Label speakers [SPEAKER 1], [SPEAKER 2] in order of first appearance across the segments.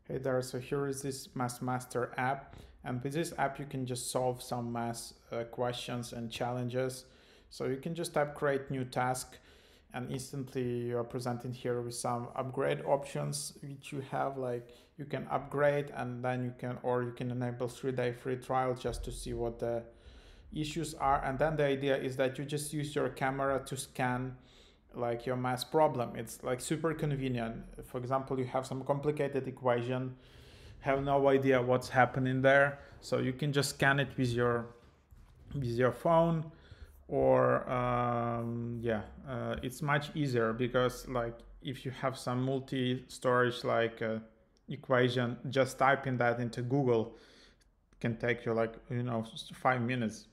[SPEAKER 1] Hey there, so here is this Math Master app, and with this app you can just solve some math questions and challenges. So you can just type create new task, and instantly you are presented here with some upgrade options which you have, like you can upgrade and then you can enable 3-day free trial just to see what the issues are. And then the idea is that you just use your camera to scan like your math problem. It's like super convenient. For example, you have some complicated equation, have no idea what's happening there, so you can just scan it with your phone. Or it's much easier because like if you have some multi-storage like equation, just typing that into Google can take you like 5 minutes.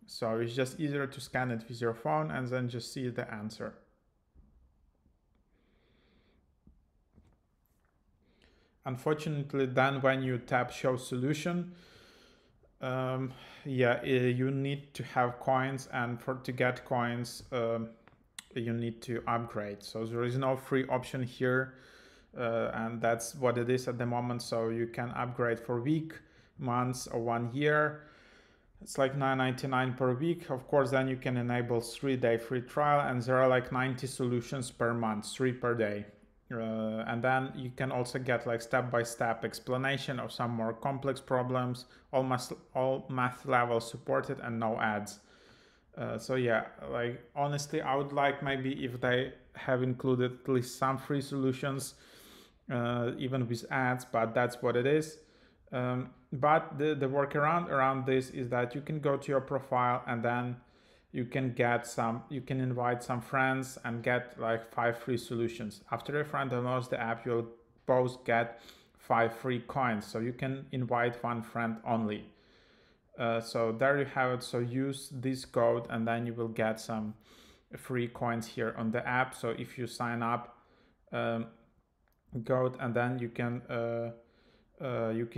[SPEAKER 1] So it's just easier to scan it with your phone and then just see the answer. Unfortunately, then when you tap show solution, you need to have coins, and to get coins, you need to upgrade. So there is no free option here, and that's what it is at the moment. So you can upgrade for week, months, or 1 year. It's like $9.99 per week. Of course, then you can enable 3-day free trial, and there are like 90 solutions per month, 3 per day. And then you can also get like step-by-step explanation of some more complex problems, almost all math levels supported, and no ads. So yeah, like honestly, I would like maybe if they have included at least some free solutions, even with ads, but that's what it is. But the workaround around this is that you can go to your profile, and then you can invite some friends and get like 5 free solutions. After a friend downloads the app, you'll both get 5 free coins, so you can invite one friend only. So there you have it. So use this code and then you will get some free coins here on the app. So if you sign up, code, and then you can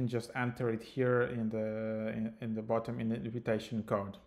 [SPEAKER 1] just enter it here in the bottom in the invitation code.